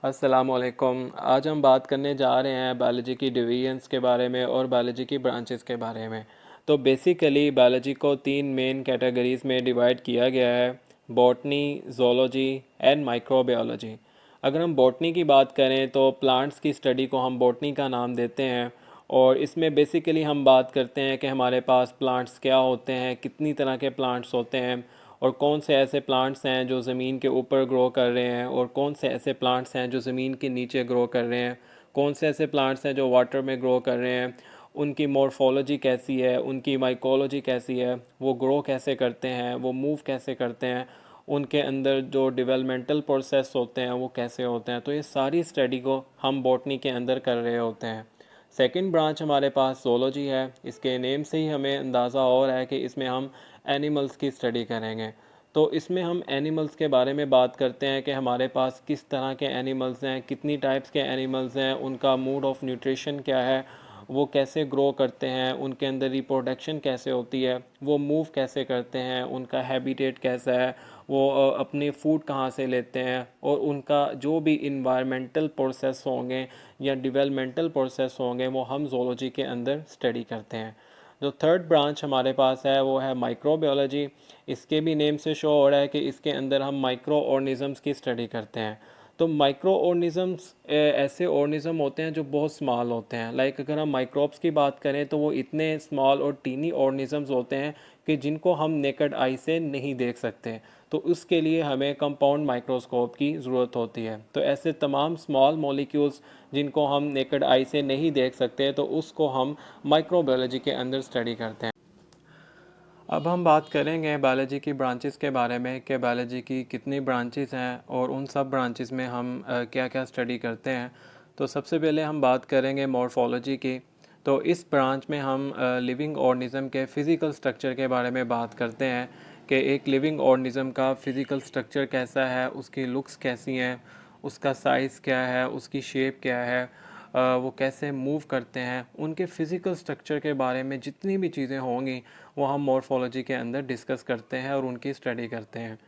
अस्सलामुअलैकुम। आज हम बात करने जा रहे हैं बायोलॉजी की डिवीजन्स के बारे में और बायोलॉजी की ब्रांचेस के बारे में। तो बेसिकली बायोलॉजी को तीन मेन कैटेगरीज में डिवाइड किया गया है: बॉटनी, जोलॉजी एंड माइक्रोबायोलॉजी। अगर हम बॉटनी की बात करें तो प्लांट्स की स्टडी को हम बॉटनी का नाम देते हैं, और इसमें बेसिकली हम बात करते हैं कि हमारे पास प्लांट्स क्या होते हैं, कितनी तरह के प्लांट्स होते हैं, और कौन से ऐसे प्लांट्स हैं जो ज़मीन के ऊपर ग्रो कर रहे हैं और कौन से ऐसे प्लांट्स हैं जो ज़मीन के नीचे ग्रो कर रहे हैं, कौन से ऐसे प्लांट्स हैं जो वाटर में ग्रो कर रहे हैं, उनकी मॉर्फोलॉजी कैसी है, उनकी माइकोलॉजी कैसी है, वो ग्रो कैसे करते हैं, वो मूव कैसे करते हैं, उनके अंदर जो डेवलपमेंटल प्रोसेस होते हैं वो कैसे होते हैं। तो ये सारी स्टडी को हम बॉटनी के अंदर कर रहे होते हैं। सेकंड ब्रांच हमारे पास जोलॉजी है। इसके नेम से ही हमें अंदाज़ा हो रहा है कि इसमें हम एनिमल्स की स्टडी करेंगे। तो इसमें हम एनिमल्स के बारे में बात करते हैं कि हमारे पास किस तरह के एनिमल्स हैं, कितनी टाइप्स के एनिमल्स हैं, उनका मोड ऑफ न्यूट्रिशन क्या है, वो कैसे ग्रो करते हैं, उनके अंदर रिप्रोडक्शन कैसे होती है, वो मूव कैसे करते हैं, उनका हैबिटेट कैसा है, वो अपने फूड कहाँ से लेते हैं, और उनका जो भी इन्वायरमेंटल प्रोसेस होंगे या डेवलपमेंटल प्रोसेस होंगे वो हम जोलॉजी के अंदर स्टडी करते हैं। जो थर्ड ब्रांच हमारे पास है वो है माइक्रोबायोलॉजी। इसके भी नेम से शो हो रहा है कि इसके अंदर हम माइक्रो ऑर्गेनिजम्स की स्टडी करते हैं। तो माइक्रो ऑर्गेनिजम्स ऐसे ऑर्गेनिज्म होते हैं जो बहुत स्मॉल होते हैं। लाइक अगर हम माइक्रोब्स की बात करें तो वो इतने स्मॉल और टीनी ऑर्गेनिजम्स होते हैं कि जिनको हम नेकेड आई से नहीं देख सकते। तो उसके लिए हमें कंपाउंड माइक्रोस्कोप की ज़रूरत होती है। तो ऐसे तमाम स्मॉल मॉलिक्यूल्स जिनको हम नेकेड आई से नहीं देख सकते तो उसको हम माइक्रोबायोलॉजी के अंदर स्टडी करते हैं। अब हम बात करेंगे बायोलॉजी की ब्रांचेस के बारे में कि बायोलॉजी की कितनी ब्रांचेस हैं और उन सब ब्रांचेस में हम क्या क्या स्टडी करते हैं। तो सबसे पहले हम बात करेंगे मॉर्फोलॉजी की। तो इस ब्रांच में हम लिविंग ऑर्गेनिज्म के फ़िज़िकल स्ट्रक्चर के बारे में बात करते हैं कि एक लिविंग ऑर्गेनिज्म का फ़िज़िकल स्ट्रक्चर कैसा है, उसकी लुक्स कैसी हैं, उसका साइज़ क्या है, उसकी शेप क्या है, वो कैसे मूव करते हैं, उनके फ़िज़िकल स्ट्रक्चर के बारे में जितनी भी चीज़ें होंगी वो हम मॉर्फोलॉजी के अंदर डिस्कस करते हैं और उनकी स्टडी करते हैं।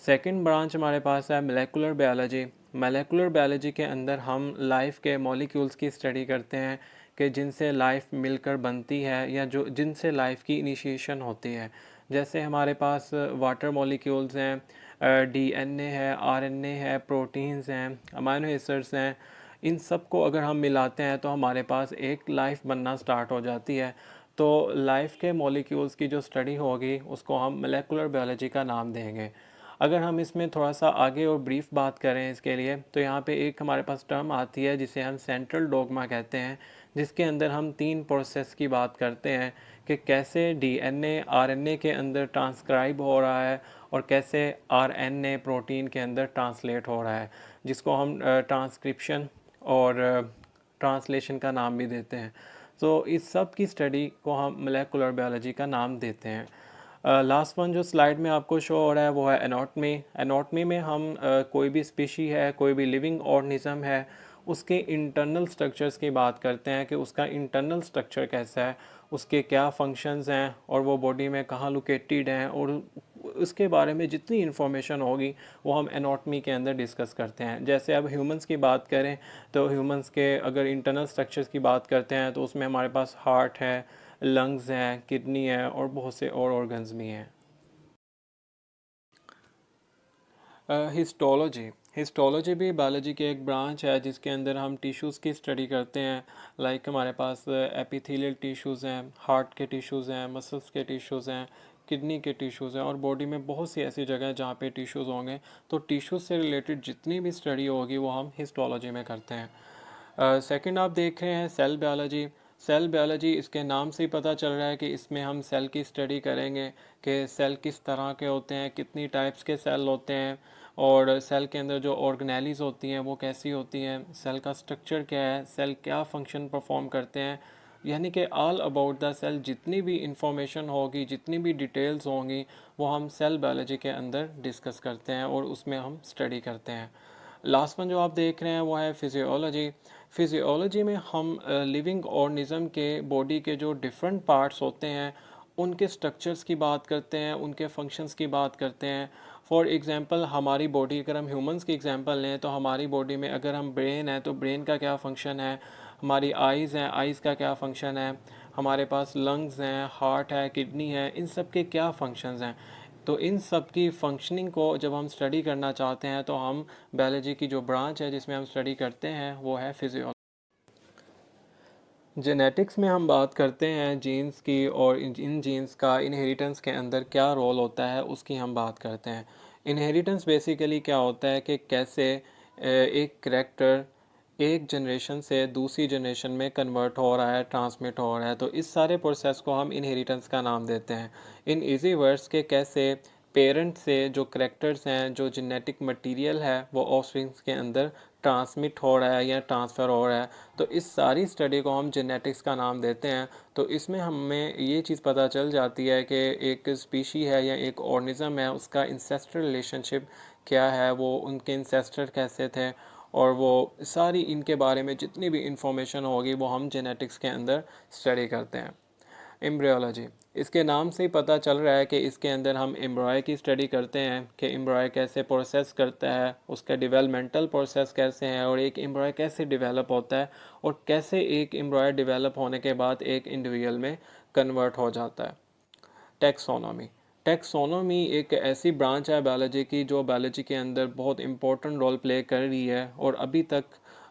सेकंड ब्रांच हमारे पास है मोलेकुलर बायोलॉजी। मोलेकुलर बायोलॉजी के अंदर हम लाइफ के मॉलिक्यूल्स की स्टडी करते हैं कि जिनसे लाइफ मिलकर बनती है या जो जिनसे लाइफ की इनिशिएशन होती है। जैसे हमारे पास वाटर मॉलिक्यूल्स हैं, डीएनए है, आरएनए है, प्रोटीन्स हैं, अमाइनो एसिड्स हैं। इन सब को अगर हम मिलाते हैं तो हमारे पास एक लाइफ बनना स्टार्ट हो जाती है। तो लाइफ के मॉलिक्यूल्स की जो स्टडी होगी उसको हम मोलेकुलर बायोलॉजी का नाम देंगे। अगर हम इसमें थोड़ा सा आगे और ब्रीफ बात करें इसके लिए तो यहाँ पे एक हमारे पास टर्म आती है जिसे हम सेंट्रल डोग्मा कहते हैं, जिसके अंदर हम तीन प्रोसेस की बात करते हैं कि कैसे डीएनए आरएनए के अंदर ट्रांसक्राइब हो रहा है और कैसे आरएनए प्रोटीन के अंदर ट्रांसलेट हो रहा है, जिसको हम ट्रांसक्रिप्शन और ट्रांसलेशन का नाम भी देते हैं। तो इस सब की स्टडी को हम मोलेकुलर बायोलॉजी का नाम देते हैं। लास्ट वन जो स्लाइड में आपको शो हो रहा है वो है एनाटॉमी। एनाटॉमी में हम कोई भी स्पीशी है, कोई भी लिविंग ऑर्गेनिज्म है, उसके इंटरनल स्ट्रक्चर्स की बात करते हैं कि उसका इंटरनल स्ट्रक्चर कैसा है, उसके क्या फंक्शंस हैं और वो बॉडी में कहाँ लोकेटेड हैं, और उसके बारे में जितनी इन्फॉर्मेशन होगी वो हम एनाटॉमी के अंदर डिस्कस करते हैं। जैसे अब ह्यूमंस की बात करें तो ह्यूमंस के अगर इंटरनल स्ट्रक्चर्स की बात करते हैं तो उसमें हमारे पास हार्ट है, लंग्स हैं, किडनी है और बहुत से और ऑर्गन्स भी हैं। हिस्टोलॉजी। हिस्टोलॉजी भी बायोलॉजी की एक ब्रांच है जिसके अंदर हम टिश्यूज़ की स्टडी करते हैं। लाइक हमारे पास एपिथेलियल टिश्यूज़ हैं, हार्ट के टिश्यूज़ हैं, मसल्स के टिश्यूज़ हैं, किडनी के टिश्यूज़ हैं, और बॉडी में बहुत सी ऐसी जगह हैं जहाँ पे टिश्यूज़ होंगे। तो टिश्यूज़ से रिलेटेड जितनी भी स्टडी होगी वो हम हिस्टोलॉजी में करते हैं। सेकंड आप देख रहे हैं सेल बायोलॉजी। सेल बायोलॉजी इसके नाम से ही पता चल रहा है कि इसमें हम सेल की स्टडी करेंगे कि सेल किस तरह के होते हैं, कितनी टाइप्स के सेल होते हैं, और सेल के अंदर जो ऑर्गेनेलीज होती हैं वो कैसी होती हैं, सेल का स्ट्रक्चर क्या है, सेल क्या फंक्शन परफॉर्म करते हैं, यानी कि ऑल अबाउट द सेल जितनी भी इंफॉर्मेशन होगी, जितनी भी डिटेल्स होंगी वो हम सेल बायोलॉजी के अंदर डिस्कस करते हैं और उसमें हम स्टडी करते हैं। लास्ट वन जो आप देख रहे हैं वो है फिजियोलॉजी। फिजियोलॉजी में हम लिविंग ऑर्गेनिज्म के बॉडी के जो डिफरेंट पार्ट्स होते हैं उनके स्ट्रक्चर्स की बात करते हैं, उनके फंक्शंस की बात करते हैं। फॉर एग्ज़ाम्पल हमारी बॉडी, अगर हम ह्यूमंस की एग्ज़ाम्पल लें तो हमारी बॉडी में अगर हम ब्रेन है तो ब्रेन का क्या फंक्शन है, हमारी आइज़ हैं, आइज़ का क्या फंक्शन है, हमारे पास लंग्स हैं, हार्ट है, किडनी है, इन सब के क्या फंक्शंस हैं। तो इन सब की फंक्शनिंग को जब हम स्टडी करना चाहते हैं तो हम बायोलॉजी की जो ब्रांच है जिसमें हम स्टडी करते हैं वो है फिजियोलॉजी। जेनेटिक्स में हम बात करते हैं जीन्स की, और इन जीन्स का इनहेरिटेंस के अंदर क्या रोल होता है उसकी हम बात करते हैं। इनहेरिटेंस बेसिकली क्या होता है कि कैसे एक करेक्टर एक जनरेशन से दूसरी जनरेशन में कन्वर्ट हो रहा है, ट्रांसमिट हो रहा है। तो इस सारे प्रोसेस को हम इनहेरिटेंस का नाम देते हैं। इन इजी वर्ड्स के कैसे पेरेंट से जो करेक्टर्स हैं, जो जेनेटिक मटेरियल है, वो ऑफस्प्रिंग्स के अंदर ट्रांसमिट हो रहा है या ट्रांसफ़र हो रहा है। तो इस सारी स्टडी को हम जेनेटिक्स का नाम देते हैं। तो इसमें हमें ये चीज़ पता चल जाती है कि एक स्पीशी है या एक ऑर्गेनिज्म है, उसका इंसेस्टर रिलेशनशिप क्या है, वो उनके इंसेस्टर कैसे थे, और वो सारी इनके बारे में जितनी भी इंफॉर्मेशन होगी वो हम जेनेटिक्स के अंदर स्टडी करते हैं। एम्ब्रियोलॉजी, इसके नाम से ही पता चल रहा है कि इसके अंदर हम एम्ब्रॉय की स्टडी करते हैं कि एम्ब्रॉय कैसे प्रोसेस करता है, उसका डेवलपमेंटल प्रोसेस कैसे है, और एक एम्ब्रॉय कैसे डेवलप होता है, और कैसे एक एम्ब्रॉय डेवलप होने के बाद एक इंडिविजुअल में कन्वर्ट हो जाता है। टैक्सोनॉमी, टैक्सोनॉमी एक ऐसी ब्रांच है बायोलॉजी की जो बायोलॉजी के अंदर बहुत इंपॉर्टेंट रोल प्ले कर रही है और अभी तक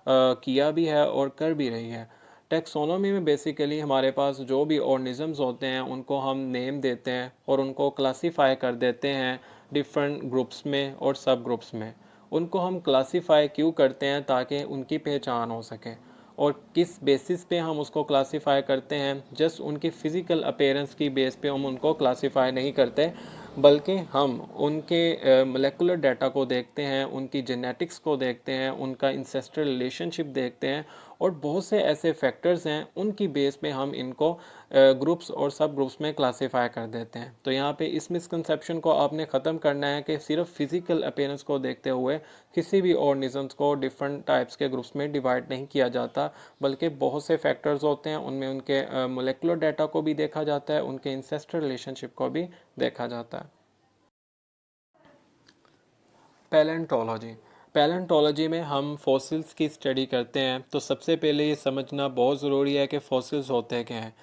किया भी है और कर भी रही है। टैक्सोनॉमी में बेसिकली हमारे पास जो भी ऑर्गेनिजम्स होते हैं उनको हम नेम देते हैं और उनको क्लासीफाई कर देते हैं डिफरेंट ग्रुप्स में और सब ग्रुप्स में। उनको हम क्लासीफाई क्यों करते हैं, ताकि उनकी पहचान हो सके। और किस बेसिस पे हम उसको क्लासीफाई करते हैं, जस्ट उनकी फ़िज़िकल अपीयरेंस की बेस पे हम उनको क्लासीफाई नहीं करते, बल्कि हम उनके मोलेकुलर डाटा को देखते हैं, उनकी जेनेटिक्स को देखते हैं, उनका इंसेस्ट्रल रिलेशनशिप देखते हैं, और बहुत से ऐसे फैक्टर्स हैं उनकी बेस पे हम इनको ग्रुप्स और सब ग्रुप्स में क्लासीफाई कर देते हैं। तो यहाँ पे इस मिसकंसेप्शन को आपने ख़त्म करना है कि सिर्फ फिजिकल अपीयरेंस को देखते हुए किसी भी ऑर्गेनिजम्स को डिफरेंट टाइप्स के ग्रुप्स में डिवाइड नहीं किया जाता, बल्कि बहुत से फैक्टर्स होते हैं, उनमें उनके मोलेकुलर डाटा को भी देखा जाता है, उनके इंसेस्ट्रल रिलेशनशिप को भी देखा जाता है। पैलेंटोलॉजी, पैलेंटोलॉजी में हम फॉसिल्स की स्टडी करते हैं। तो सबसे पहले ये समझना बहुत ज़रूरी है कि फॉसिल्स होते क्या हैं।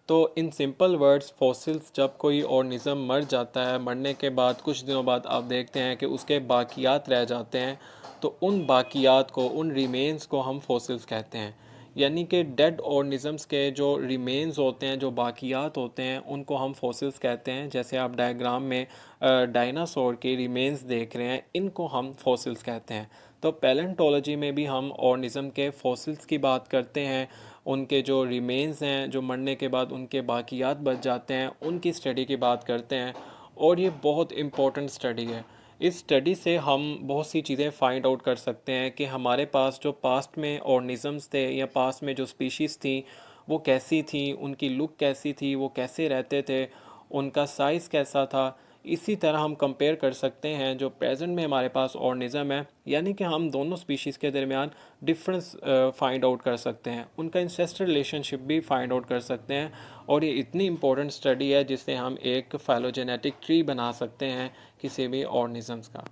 तो इन सिंपल वर्ड्स, फॉसिल्स, जब कोई ऑर्गेनिज्म मर जाता है, मरने के बाद कुछ दिनों बाद आप देखते हैं कि उसके बाकियात रह जाते हैं, तो उन बाकियात को, उन रिमेन्स को हम फॉसिल्स कहते हैं। यानी कि डेड ऑर्गेनिजम्स के जो रिमेन्स होते हैं, जो बाकियात होते हैं, उनको हम फॉसिल्स कहते हैं। जैसे आप डायग्राम में डायनासोर के रिमेन्स देख रहे हैं, इनको हम फॉसिल्स कहते हैं। तो पैलेंटोलॉजी में भी हम ऑर्गेनिज्म के फॉसिल्स की बात करते हैं, उनके जो रिमेन्स हैं, जो मरने के बाद उनके बाकियात बच जाते हैं, उनकी स्टडी की बात करते हैं। और ये बहुत इम्पोर्टेंट स्टडी है। इस स्टडी से हम बहुत सी चीज़ें फाइंड आउट कर सकते हैं कि हमारे पास जो पास्ट में ऑर्गेनिजम्स थे या पास्ट में जो स्पीशीज़ थी वो कैसी थी, उनकी लुक कैसी थी, वो कैसे रहते थे, उनका साइज़ कैसा था। इसी तरह हम कंपेयर कर सकते हैं जो प्रेजेंट में हमारे पास ऑर्गेनिज्म है, यानी कि हम दोनों स्पीशीज़ के दरमियान डिफरेंस फाइंड आउट कर सकते हैं, उनका इंसेस्टर रिलेशनशिप भी फाइंड आउट कर सकते हैं। और ये इतनी इम्पोर्टेंट स्टडी है जिससे हम एक फाइलोजेनेटिक ट्री बना सकते हैं किसी भी ऑर्गेनिजम्स का।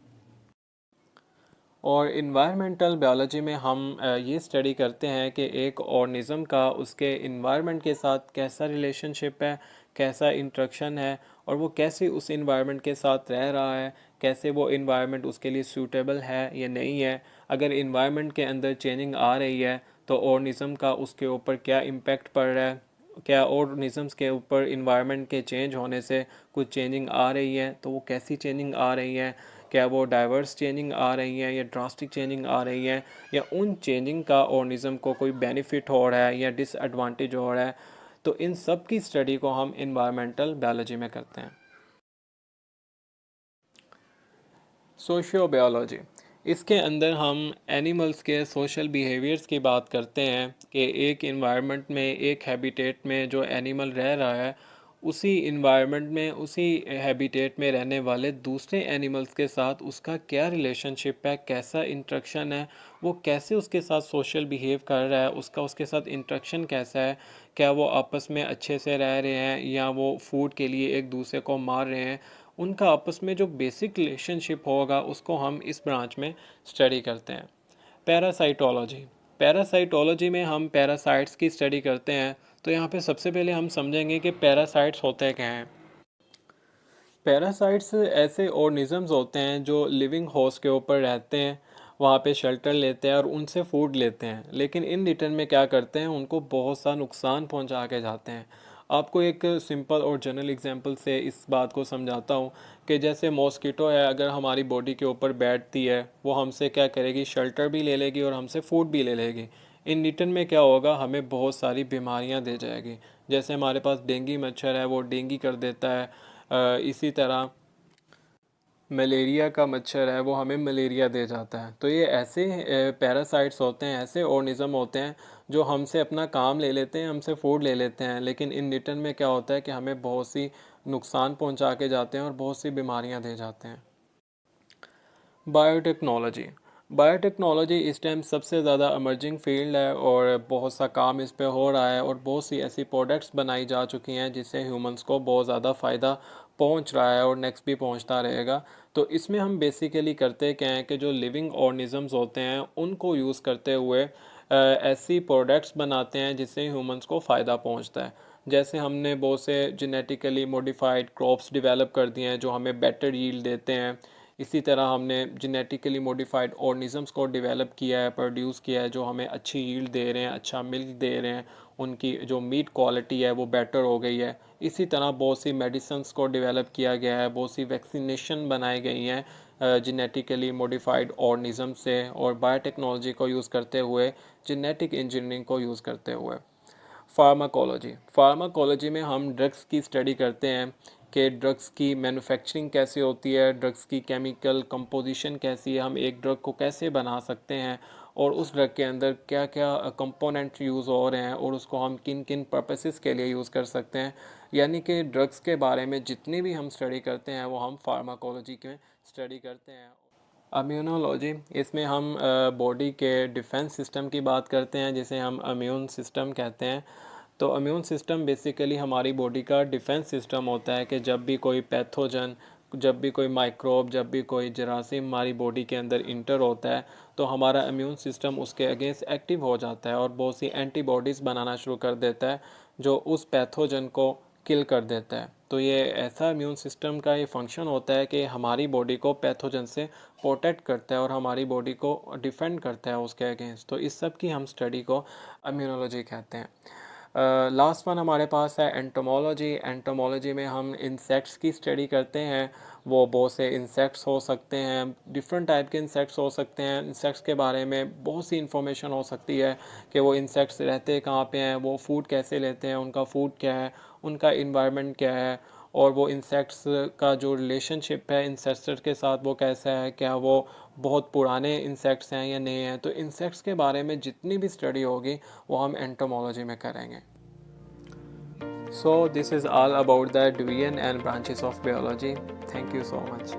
और इन्वायरमेंटल बायोलॉजी में हम ये स्टडी करते हैं कि एक ऑर्गेनिज्म का उसके इन्वायरमेंट के साथ कैसा रिलेशनशिप है, कैसा इंटरेक्शन है, और वो कैसे उस इन्वायरमेंट के साथ रह रहा है, कैसे वो इन्वायरमेंट उसके लिए सूटेबल है या नहीं है। अगर इन्वायरमेंट के अंदर चेंजिंग आ रही है तो ऑर्गेनिज्म का उसके ऊपर क्या इम्पेक्ट पड़ रहा है, क्या ऑर्गेनिजम्स के ऊपर इन्वायरमेंट के चेंज होने से कुछ चेंजिंग आ रही है, तो वो कैसी चेंजिंग आ रही है, क्या वो डाइवर्स चेंजिंग आ रही है या ड्रास्टिक चेंजिंग आ रही है, या उन चेंजिंग का ऑर्गेनिज्म को कोई बेनिफिट हो रहा है या डिसएडवांटेज हो रहा है। तो इन सब की स्टडी को हम इन्वायरमेंटल बायोलॉजी में करते हैं। सोशियोबायोलॉजी, इसके अंदर हम एनिमल्स के सोशल बिहेवियर्स की बात करते हैं कि एक इन्वायरमेंट में, एक हैबिटेट में जो एनिमल रह रहा है, उसी इन्वायरमेंट में, उसी हैबिटेट में रहने वाले दूसरे एनिमल्स के साथ उसका क्या रिलेशनशिप है, कैसा इंटरेक्शन है, वो कैसे उसके साथ सोशल बिहेव कर रहा है, उसका उसके साथ इंटरेक्शन कैसा है, क्या वो आपस में अच्छे से रह रहे हैं या वो फूड के लिए एक दूसरे को मार रहे हैं। उनका आपस में जो बेसिक रिलेशनशिप होगा उसको हम इस ब्रांच में स्टडी करते हैं। पैरासाइटोलॉजी। पैरासाइटोलॉजी में हम पैरासाइट्स की स्टडी करते हैं। तो यहाँ पे सबसे पहले हम समझेंगे कि पैरासाइट्स होते क्या हैं। पैरासाइट्स ऐसे ऑर्गेनिजम्स होते हैं जो लिविंग होस्ट के ऊपर रहते हैं, वहाँ पे शेल्टर लेते हैं और उनसे फूड लेते हैं, लेकिन इन रिटर्न में क्या करते हैं, उनको बहुत सा नुकसान पहुँचा के जाते हैं। आपको एक सिंपल और जनरल एग्जांपल से इस बात को समझाता हूँ कि जैसे मॉस्किटो है, अगर हमारी बॉडी के ऊपर बैठती है, वो हमसे क्या करेगी, शेल्टर भी ले लेगी और हमसे फूड भी ले लेगी। इन रिटर्न में क्या होगा, हमें बहुत सारी बीमारियां दे जाएगी। जैसे हमारे पास डेंगू मच्छर है, वो डेंगू कर देता है। इसी तरह मलेरिया का मच्छर है, वो हमें मलेरिया दे जाता है। तो ये ऐसे पैरासाइट्स होते हैं, ऐसे ऑर्गेनिज्म होते हैं जो हमसे अपना काम ले लेते हैं, हमसे फूड ले लेते हैं, लेकिन इन रिटर्न में क्या होता है कि हमें बहुत सी नुकसान पहुंचा के जाते हैं और बहुत सी बीमारियां दे जाते हैं। बायोटेक्नोलॉजी। बायोटेक्नोलॉजी इस टाइम सबसे ज़्यादा इमर्जिंग फील्ड है और बहुत सा काम इस पे हो रहा है और बहुत सी ऐसी प्रोडक्ट्स बनाई जा चुकी हैं जिससे ह्यूमंस को बहुत ज़्यादा फ़ायदा पहुंच रहा है और नेक्स्ट भी पहुंचता रहेगा। तो इसमें हम बेसिकली करते क्या हैं कि जो लिविंग ऑर्गेनिजम्स होते हैं उनको यूज़ करते हुए ऐसी प्रोडक्ट्स बनाते हैं जिससे ह्यूमंस को फ़ायदा पहुंचता है। जैसे हमने बहुत से जेनेटिकली मॉडिफाइड क्रॉप्स डेवलप कर दिए हैं जो हमें बेटर यील्ड देते हैं। इसी तरह हमने जेनेटिकली मॉडिफाइड ऑर्गेनिजम्स को डेवलप किया है, प्रोड्यूस किया है, जो हमें अच्छी यील्ड दे रहे हैं, अच्छा मिल्क दे रहे हैं, उनकी जो मीट क्वालिटी है वो बेटर हो गई है। इसी तरह बहुत सी मेडिसिन्स को डेवलप किया गया है, बहुत सी वैक्सीनेशन बनाई गई हैं जेनेटिकली मॉडिफाइड ऑर्गेनिज्म से और बायोटेक्नोलॉजी को यूज़ करते हुए, जेनेटिक इंजीनियरिंग को यूज़ करते हुए। फार्माकोलॉजी। फार्माकोलॉजी में हम ड्रग्स की स्टडी करते हैं कि ड्रग्स की मैन्युफैक्चरिंग कैसे होती है, ड्रग्स की केमिकल कंपोजिशन कैसी है, हम एक ड्रग को कैसे बना सकते हैं और उस ड्रग के अंदर क्या क्या कंपोनेंट यूज़ हो रहे हैं और उसको हम किन किन पर्पसेस के लिए यूज़ कर सकते हैं। यानी कि ड्रग्स के बारे में जितनी भी हम स्टडी करते हैं वो हम फार्माकोलॉजी में स्टडी करते हैं। इम्यूनोलॉजी, इसमें हम बॉडी के डिफेंस सिस्टम की बात करते हैं जिसे हम इम्यून सिस्टम कहते हैं। तो इम्यून सिस्टम बेसिकली हमारी बॉडी का डिफेंस सिस्टम होता है कि जब भी कोई पैथोजन, जब भी कोई माइक्रोब, जब भी कोई जरासीम हमारी बॉडी के अंदर इंटर होता है तो हमारा इम्यून सिस्टम उसके अगेंस्ट एक्टिव हो जाता है और बहुत सी एंटीबॉडीज़ बनाना शुरू कर देता है जो उस पैथोजन को किल कर देता है। तो ये ऐसा इम्यून सिस्टम का ये फंक्शन होता है कि हमारी बॉडी को पैथोजन से प्रोटेक्ट करता है और हमारी बॉडी को डिफेंड करता है उसके अगेंस्ट। तो इस सब की हम स्टडी को इम्यूनोलॉजी कहते हैं। लास्ट वन हमारे पास है एंटोमोलॉजी। एंटोमोलॉजी में हम इंसेक्ट्स की स्टडी करते हैं। वो बहुत से इंसेक्ट्स हो सकते हैं, डिफरेंट टाइप के इंसेक्ट्स हो सकते हैं। इंसेक्ट्स के बारे में बहुत सी इंफॉर्मेशन हो सकती है कि वो इंसेक्ट्स रहते कहाँ पे हैं, वो फूड कैसे लेते हैं, उनका फूड क्या है, उनका इन्वायरमेंट क्या है और वो इंसेक्ट्स का जो रिलेशनशिप है इंसेक्ट्स के साथ वो कैसा है, क्या वो बहुत पुराने इंसेक्ट्स हैं या नहीं हैं। तो इंसेक्ट्स के बारे में जितनी भी स्टडी होगी वो हम एंटोमोलॉजी में करेंगे। So this is all about the division and branches of biology. Thank you so much.